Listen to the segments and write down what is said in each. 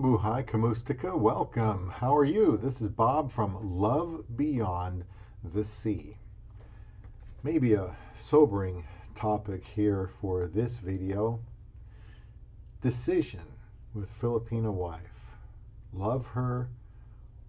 Mabuhay Kamustika, welcome. How are you? This is Bob from Love Beyond the Sea. Maybe a sobering topic here for this video. Decision with Filipina wife. Love her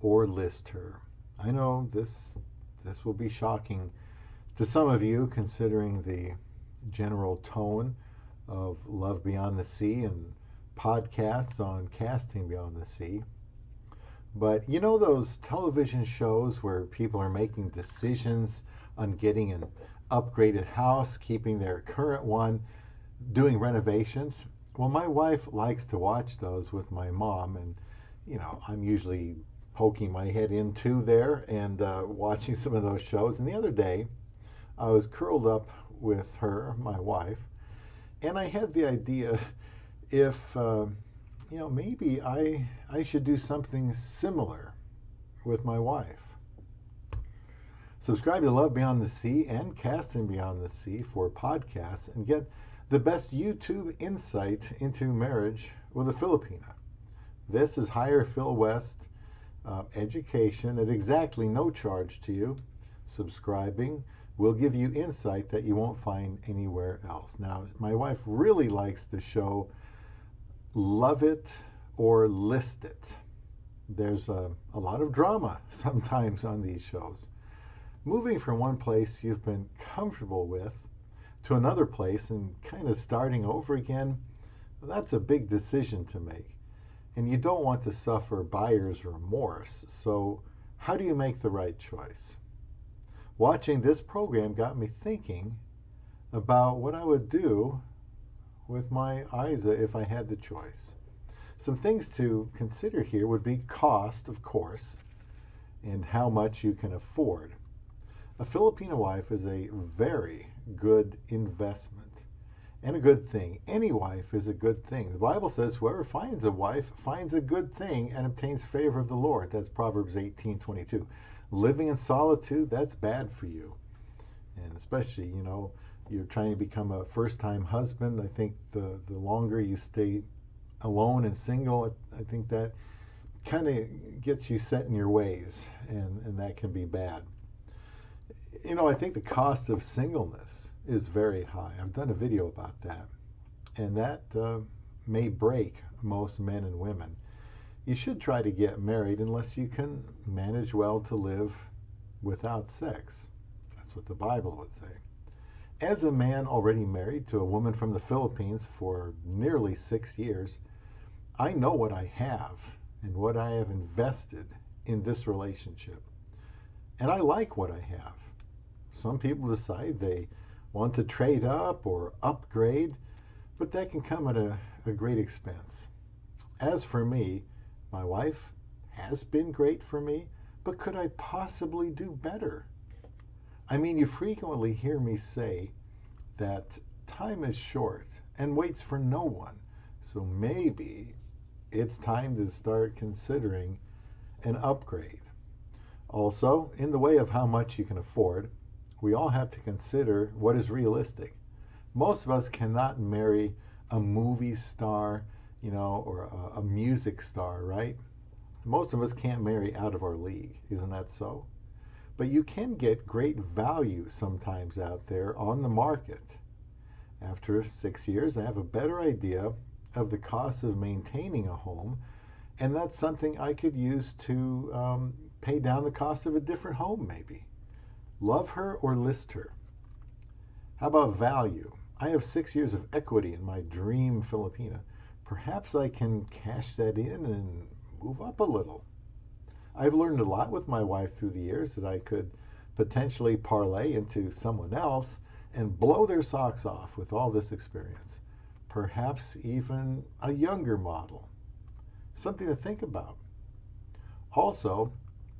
or list her. I know this will be shocking to some of you considering the general tone of Love Beyond the Sea and podcasts on casting beyond the sea. But you know those television shows where people are making decisions on getting an upgraded house, keeping their current one, doing renovations? Well, my wife likes to watch those with my mom, and I'm usually poking my head into there and watching some of those shows. And the other day, I was curled up with her, my wife, and I had the idea if maybe I should do something similar with my wife. Subscribe to Love Beyond the Sea and Casting Beyond the Sea for podcasts and get the best YouTube insight into marriage with a Filipina. This is higher Phil West education at exactly no charge to you. Subscribing will give you insight that you won't find anywhere else. Now, my wife really likes the show Love It or List It. There's a lot of drama sometimes on these shows. Moving from one place you've been comfortable with to another place and kind of starting over again, that's a big decision to make. And you don't want to suffer buyer's remorse. So how do you make the right choice? Watching this program got me thinking about what I would do with my Isa if I had the choice. Some things to consider here would be cost, of course, and how much you can afford. A Filipina wife is a very good investment and a good thing. Any wife is a good thing. The Bible says whoever finds a wife finds a good thing and obtains favor of the Lord. That's Proverbs 18:22. Living in solitude, that's bad for you. And especially, you're trying to become a first-time husband. I think the longer you stay alone and single, I think that kind of gets you set in your ways, and that can be bad. I think the cost of singleness is very high. I've done a video about that, and that may break most men and women. You should try to get married unless you can manage well to live without sex. That's what the Bible would say. As a man already married to a woman from the Philippines for nearly 6 years, I know what I have and what I have invested in this relationship. And I like what I have. Some people decide they want to trade up or upgrade, but that can come at a great expense. As for me, my wife has been great for me, but could I possibly do better? I mean, you frequently hear me say that time is short and waits for no one. So maybe it's time to start considering an upgrade. Also, in the way of how much you can afford, we all have to consider what is realistic. Most of us cannot marry a movie star, or a music star, right? Most of us can't marry out of our league. Isn't that so? But you can get great value sometimes out there on the market. After 6 years, I have a better idea of the cost of maintaining a home, and that's something I could use to pay down the cost of a different home, maybe. Love her or list her? How about value? I have 6 years of equity in my dream Filipina. Perhaps I can cash that in and move up a little. I've learned a lot with my wife through the years that I could potentially parlay into someone else and blow their socks off with all this experience. Perhaps even a younger model. Something to think about. Also,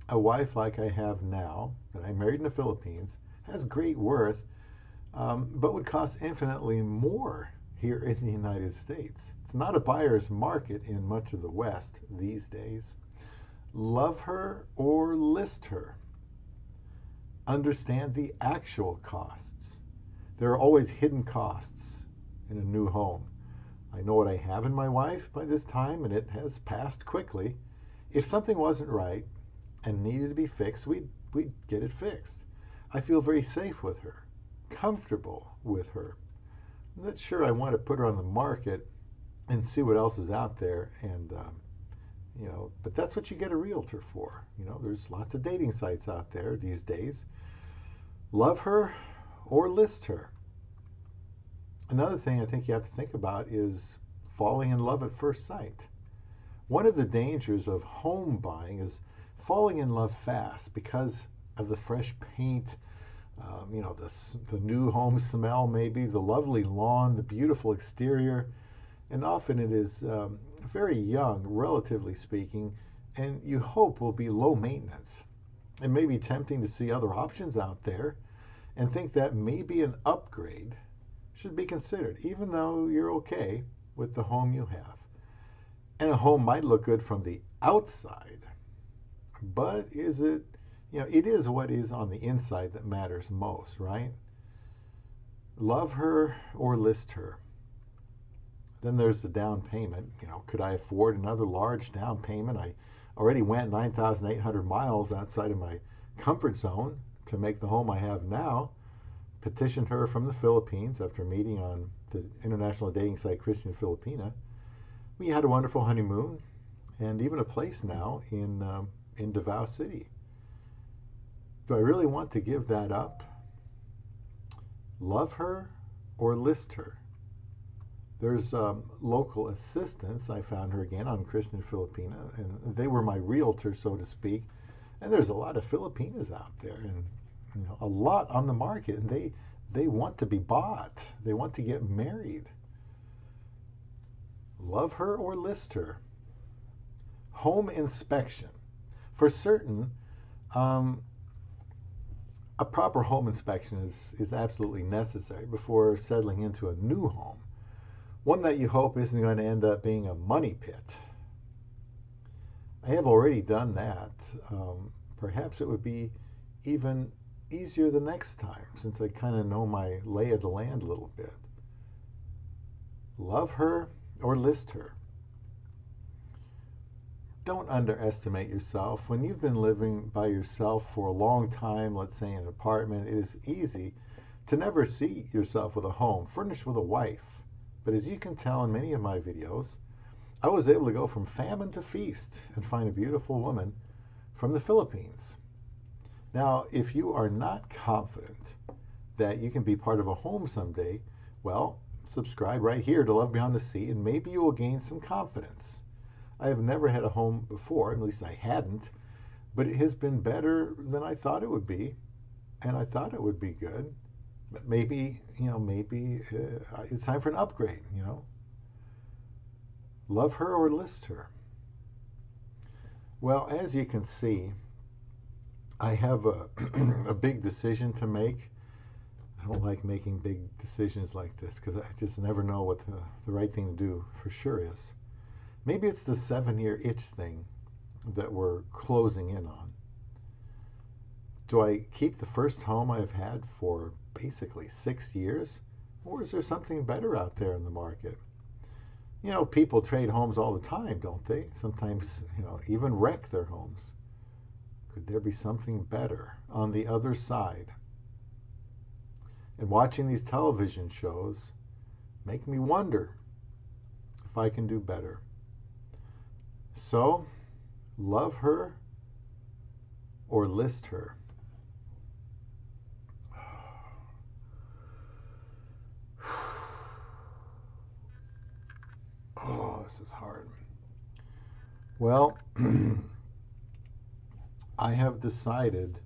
a wife like I have now, that I married in the Philippines, has great worth, but would cost infinitely more here in the United States. It's not a buyer's market in much of the West these days. Love her or list her? Understand the actual costs. There are always hidden costs in a new home. I know what I have in my wife by this time, and it has passed quickly. If something wasn't right and needed to be fixed, we'd get it fixed. I feel very safe with her, comfortable with her. I'm not sure I want to put her on the market and see what else is out there. And, but that's what you get a realtor for. There's lots of dating sites out there these days. Love her or list her. Another thing I think you have to think about is falling in love at first sight. One of the dangers of home buying is falling in love fast because of the fresh paint, the new home smell, maybe the lovely lawn, the beautiful exterior, and often it is very young, relatively speaking, and you hope will be low maintenance. It may be tempting to see other options out there and think that maybe an upgrade should be considered, even though you're okay with the home you have. And a home might look good from the outside, but is it, it is what is on the inside that matters most, right? Love her or list her. Then there's the down payment. Could I afford another large down payment? I already went 9,800 miles outside of my comfort zone to make the home I have now. Petitioned her from the Philippines after meeting on the international dating site Christian Filipina. We had a wonderful honeymoon and even a place now in Davao City. Do I really want to give that up? Love her or list her? There's local assistants. I found her again on Christian Filipina, and they were my realtor, so to speak. And there's a lot of Filipinas out there, and a lot on the market, and they want to be bought. They want to get married. Love her or list her? Home inspection. For certain, a proper home inspection is absolutely necessary before settling into a new home. One that you hope isn't going to end up being a money pit. I have already done that. Perhaps it would be even easier the next time, since I kind of know my lay of the land a little bit. Love her or list her? Don't underestimate yourself. When you've been living by yourself for a long time, let's say in an apartment, it is easy to never see yourself with a home, furnished with a wife. But as you can tell in many of my videos, I was able to go from famine to feast and find a beautiful woman from the Philippines. Now, if you are not confident that you can be part of a home someday, well, subscribe right here to Love Beyond the Sea, and maybe you will gain some confidence. I have never had a home before, at least I hadn't, but it has been better than I thought it would be, and I thought it would be good. But maybe it's time for an upgrade, Love her or list her? Well, as you can see, I have a big decision to make. I don't like making big decisions like this because I just never know what the right thing to do for sure is. Maybe it's the 7-year itch thing that we're closing in on. Do I keep the first home I've had for basically 6 years? Or is there something better out there in the market? People trade homes all the time, don't they? Sometimes, even wreck their homes. Could there be something better on the other side? And watching these television shows make me wonder if I can do better. So, love her or list her? Oh, this is hard. Well, I have decided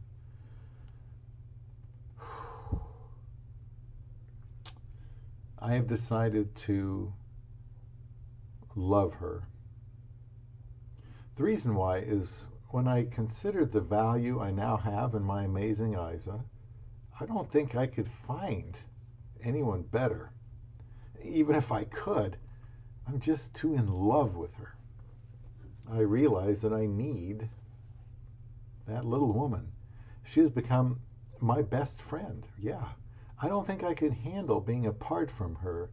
to love her. The reason why is when I considered the value I now have in my amazing Isa, I don't think I could find anyone better. Even if I could, I'm just too in love with her. I realize that I need that little woman. She has become my best friend. Yeah, I don't think I could handle being apart from her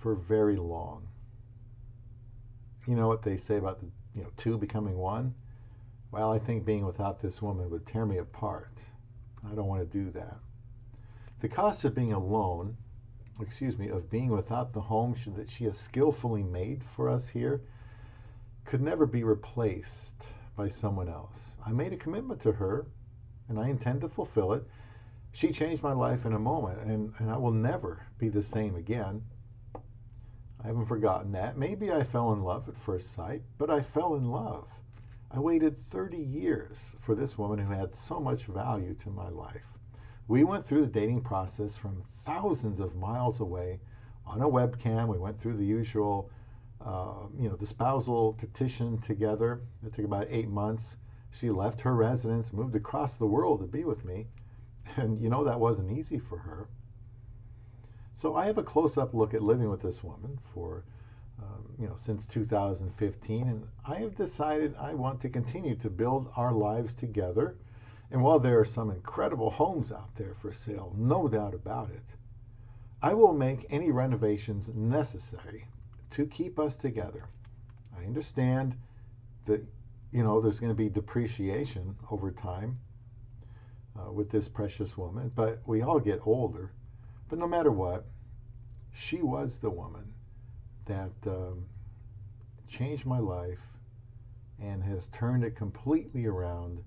for very long. You know what they say about the two becoming one? Well, I think being without this woman would tear me apart. I don't want to do that. The cost of being alone, of being without the home that she has skillfully made for us here, could never be replaced by someone else. I made a commitment to her, and I intend to fulfill it. She changed my life in a moment, and I will never be the same again. I haven't forgotten that. Maybe I fell in love at first sight, but I fell in love. I waited 30 years for this woman who had so much value to my life. We went through the dating process from thousands of miles away on a webcam. We went through the usual, the spousal petition together. It took about 8 months. She left her residence, moved across the world to be with me. And that wasn't easy for her. So I have a close-up look at living with this woman for, since 2015. And I have decided I want to continue to build our lives together. And while there are some incredible homes out there for sale, no doubt about it, I will make any renovations necessary to keep us together. I understand that, there's going to be depreciation over time with this precious woman, but we all get older. But no matter what, she was the woman that changed my life and has turned it completely around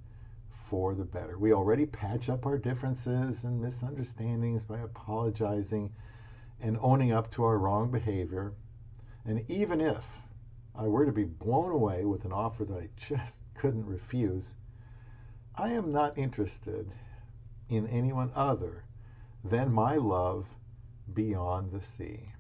for the better. We already patch up our differences and misunderstandings by apologizing and owning up to our wrong behavior. And even if I were to be blown away with an offer that I just couldn't refuse, I am not interested in anyone other than my love beyond the sea.